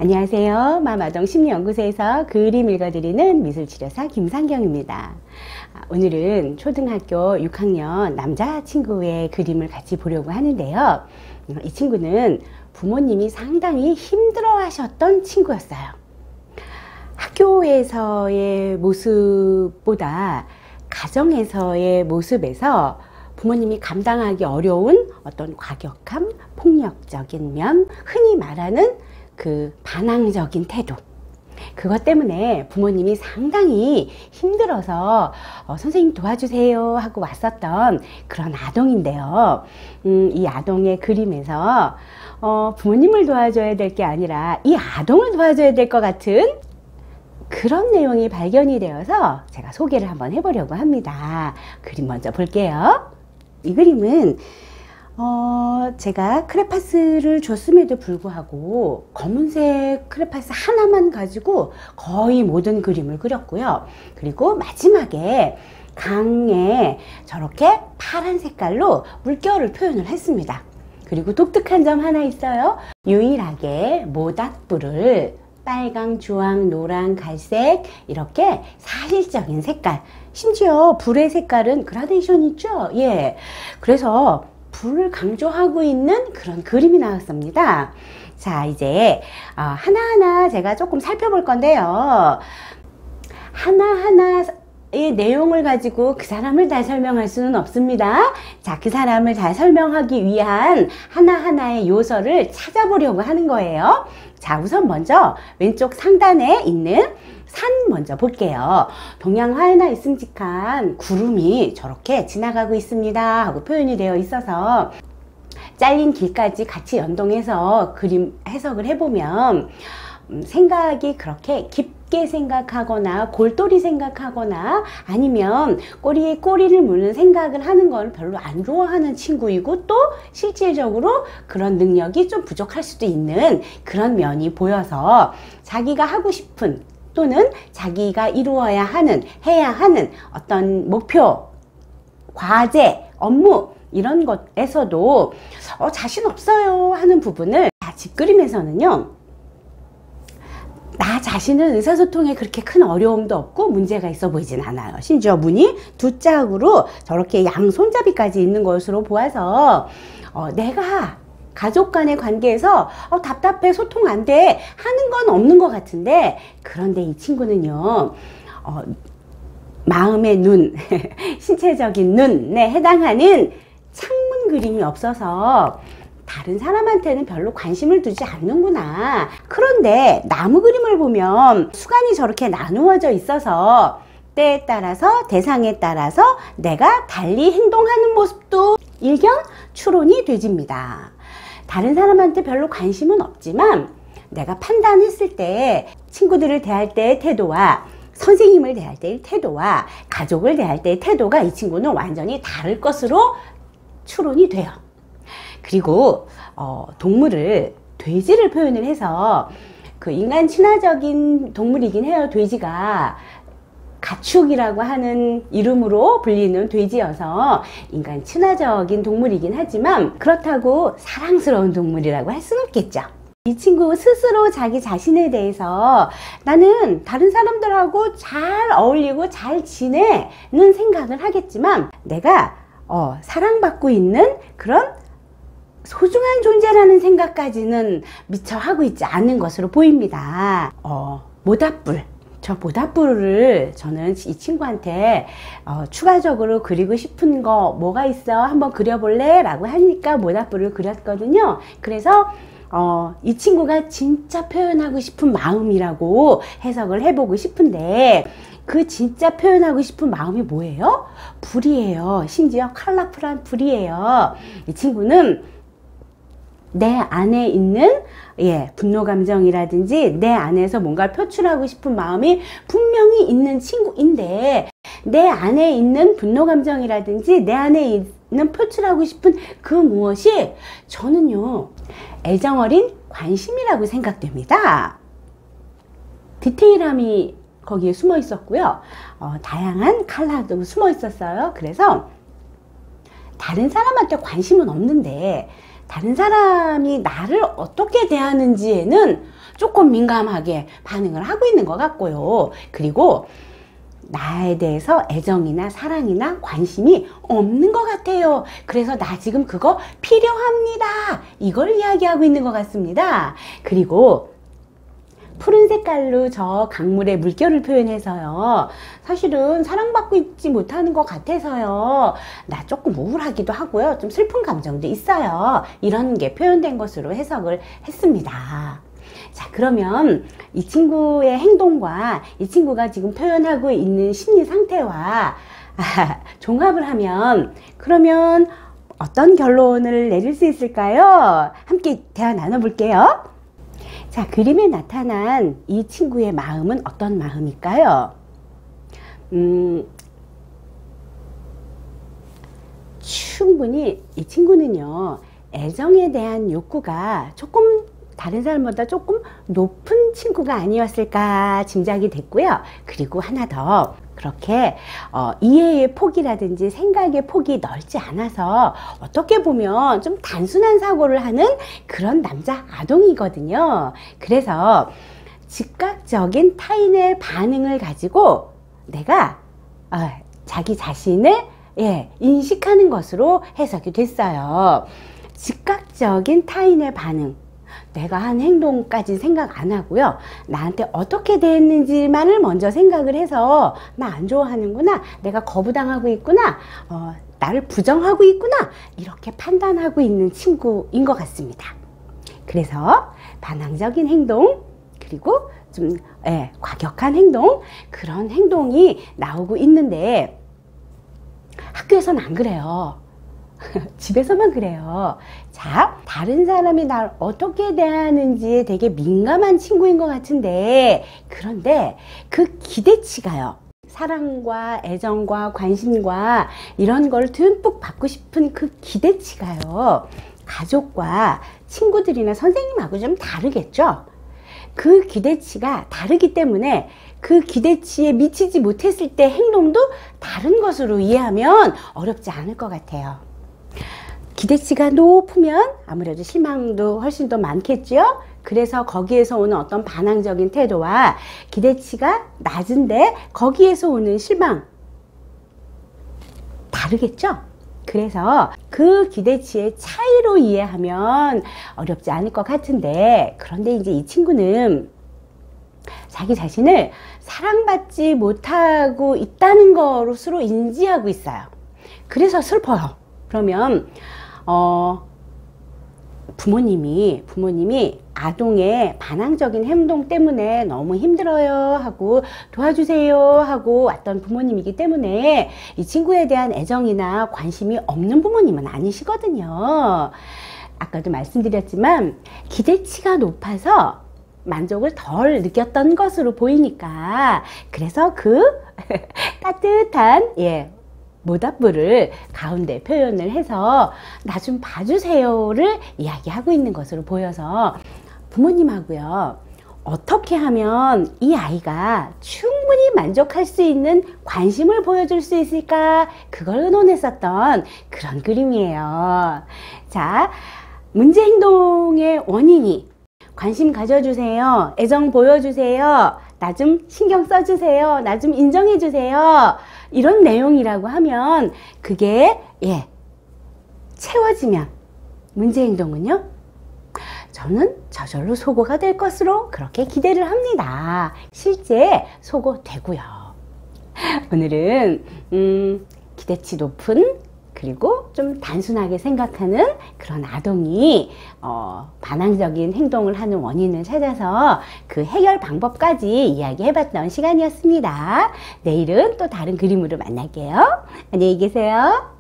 안녕하세요. 마마동 심리연구소에서 그림 읽어드리는 미술치료사 김상경입니다. 오늘은 초등학교 6학년 남자친구의 그림을 같이 보려고 하는데요. 이 친구는 부모님이 상당히 힘들어 하셨던 친구였어요. 학교에서의 모습보다 가정에서의 모습에서 부모님이 감당하기 어려운 어떤 과격함, 폭력적인 면, 흔히 말하는 그 반항적인 태도, 그것 때문에 부모님이 상당히 힘들어서 선생님 도와주세요 하고 왔었던 그런 아동인데요. 이 아동의 그림에서 부모님을 도와줘야 될 게 아니라 이 아동을 도와줘야 될 것 같은 그런 내용이 발견이 되어서 제가 소개를 한번 해보려고 합니다. 그림 먼저 볼게요. 이 그림은 제가 크레파스를 줬음에도 불구하고 검은색 크레파스 하나만 가지고 거의 모든 그림을 그렸고요. 그리고 마지막에 강에 저렇게 파란 색깔로 물결을 표현을 했습니다. 그리고 독특한 점 하나 있어요. 유일하게 모닥불을 빨강, 주황, 노랑, 갈색 이렇게 사실적인 색깔, 심지어 불의 색깔은 그라데이션 있죠? 예. 그래서 불을 강조하고 있는 그런 그림이 나왔습니다. 자, 이제 하나하나 제가 조금 살펴볼 건데요. 하나하나의 내용을 가지고 그 사람을 다 설명할 수는 없습니다. 자, 그 사람을 다 설명하기 위한 하나하나의 요소를 찾아보려고 하는 거예요. 자, 우선 먼저 왼쪽 상단에 있는 산 먼저 볼게요. 동양화에나 있음직한 구름이 저렇게 지나가고 있습니다 하고 표현이 되어 있어서 잘린 길까지 같이 연동해서 그림 해석을 해보면 생각이 그렇게 깊게 생각하거나 골똘히 생각하거나 아니면 꼬리에 꼬리를 무는 생각을 하는 걸 별로 안 좋아하는 친구이고 또 실질적으로 그런 능력이 좀 부족할 수도 있는 그런 면이 보여서 자기가 하고 싶은 또는 자기가 이루어야 하는, 해야 하는 어떤 목표, 과제, 업무 이런 것에서도 자신 없어요 하는 부분을 집그림에서는요. 나 자신은 의사소통에 그렇게 큰 어려움도 없고 문제가 있어 보이진 않아요. 심지어 문이 두 짝으로 저렇게 양손잡이까지 있는 것으로 보아서 내가 가족 간의 관계에서 답답해 소통 안 돼 하는 건 없는 것 같은데, 그런데 이 친구는요 마음의 눈 신체적인 눈에 해당하는 창문 그림이 없어서 다른 사람한테는 별로 관심을 두지 않는구나. 그런데 나무 그림을 보면 수간이 저렇게 나누어져 있어서 때에 따라서 대상에 따라서 내가 달리 행동하는 모습도 일견 추론이 되집니다. 다른 사람한테 별로 관심은 없지만 내가 판단했을 때 친구들을 대할 때의 태도와 선생님을 대할 때의 태도와 가족을 대할 때의 태도가 이 친구는 완전히 다를 것으로 추론이 돼요. 그리고 동물을 돼지를 표현을 해서 그 인간 친화적인 동물이긴 해요. 돼지가 가축이라고 하는 이름으로 불리는 돼지여서 인간 친화적인 동물이긴 하지만 그렇다고 사랑스러운 동물이라고 할 수는 없겠죠. 이 친구 스스로 자기 자신에 대해서 나는 다른 사람들하고 잘 어울리고 잘 지내는 생각을 하겠지만 내가 사랑받고 있는 그런 소중한 존재라는 생각까지는 미처 하고 있지 않는 것으로 보입니다. 모닥불. 저 모닥불을 저는 이 친구한테 추가적으로 그리고 싶은 거 뭐가 있어? 한번 그려볼래? 라고 하니까 모닥불을 그렸거든요. 그래서 이 친구가 진짜 표현하고 싶은 마음이라고 해석을 해보고 싶은데 그 진짜 표현하고 싶은 마음이 뭐예요? 불이에요. 심지어 컬러풀한 불이에요. 이 친구는 내 안에 있는 분노 감정이라든지 내 안에서 뭔가 표출하고 싶은 마음이 분명히 있는 친구인데 내 안에 있는 분노 감정이라든지 내 안에 있는 표출하고 싶은 그 무엇이 저는요 애정어린 관심이라고 생각됩니다. 디테일함이 거기에 숨어 있었고요. 다양한 컬러도 숨어 있었어요. 그래서 다른 사람한테 관심은 없는데 다른 사람이 나를 어떻게 대하는지에는 조금 민감하게 반응을 하고 있는 것 같고요. 그리고 나에 대해서 애정이나 사랑이나 관심이 없는 것 같아요. 그래서 나 지금 그거 필요합니다. 이걸 이야기하고 있는 것 같습니다. 그리고 푸른 색깔로 저 강물의 물결을 표현해서요. 사실은 사랑받고 있지 못하는 것 같아서요. 나 조금 우울하기도 하고요. 좀 슬픈 감정도 있어요. 이런 게 표현된 것으로 해석을 했습니다. 자, 그러면 이 친구의 행동과 이 친구가 지금 표현하고 있는 심리 상태와 종합을 하면 그러면 어떤 결론을 내릴 수 있을까요? 함께 대화 나눠볼게요. 자, 그림에 나타난 이 친구의 마음은 어떤 마음일까요? 충분히 이 친구는요, 애정에 대한 욕구가 조금 다른 사람보다 조금 높은 친구가 아니었을까 짐작이 됐고요. 그리고 하나 더, 그렇게 이해의 폭이라든지 생각의 폭이 넓지 않아서 어떻게 보면 좀 단순한 사고를 하는 그런 남자 아동이거든요. 그래서 즉각적인 타인의 반응을 가지고 내가 자기 자신을 인식하는 것으로 해석이 됐어요. 즉각적인 타인의 반응, 내가 한 행동까지 생각 안 하고요. 나한테 어떻게 대했는지만을 먼저 생각을 해서 나 안 좋아하는구나, 내가 거부당하고 있구나, 나를 부정하고 있구나, 이렇게 판단하고 있는 친구인 것 같습니다. 그래서 반항적인 행동, 그리고 좀 과격한 행동, 그런 행동이 나오고 있는데 학교에서는 안 그래요. 집에서만 그래요. 자, 다른 사람이 날 어떻게 대하는지에 되게 민감한 친구인 것 같은데, 그런데 그 기대치가요, 사랑과 애정과 관심과 이런 걸 듬뿍 받고 싶은 그 기대치가요, 가족과 친구들이나 선생님하고 좀 다르겠죠. 그 기대치가 다르기 때문에 그 기대치에 미치지 못했을 때 행동도 다른 것으로 이해하면 어렵지 않을 것 같아요. 기대치가 높으면 아무래도 실망도 훨씬 더 많겠죠. 그래서 거기에서 오는 어떤 반항적인 태도와 기대치가 낮은데 거기에서 오는 실망 다르겠죠. 그래서 그 기대치의 차이로 이해하면 어렵지 않을 것 같은데, 그런데 이제 이 친구는 자기 자신을 사랑받지 못하고 있다는 것으로 인지하고 있어요. 그래서 슬퍼요. 그러면 부모님이 아동의 반항적인 행동 때문에 너무 힘들어요 하고 도와주세요 하고 왔던 부모님이기 때문에 이 친구에 대한 애정이나 관심이 없는 부모님은 아니시거든요. 아까도 말씀드렸지만 기대치가 높아서 만족을 덜 느꼈던 것으로 보이니까, 그래서 그 따뜻한 모닥불을 가운데 표현을 해서 나 좀 봐주세요를 이야기하고 있는 것으로 보여서 부모님하고요, 어떻게 하면 이 아이가 충분히 만족할 수 있는 관심을 보여줄 수 있을까, 그걸 의논했었던 그런 그림이에요. 자, 문제 행동의 원인이 관심 가져주세요, 애정 보여주세요, 나 좀 신경 써주세요, 나 좀 인정해주세요, 이런 내용이라고 하면 그게 채워지면 문제 행동은요, 저는 저절로 소거가 될 것으로 그렇게 기대를 합니다. 실제 소거되고요. 오늘은 기대치 높은, 그리고 좀 단순하게 생각하는 그런 아동이 반항적인 행동을 하는 원인을 찾아서 그 해결 방법까지 이야기해봤던 시간이었습니다. 내일은 또 다른 그림으로 만날게요. 안녕히 계세요.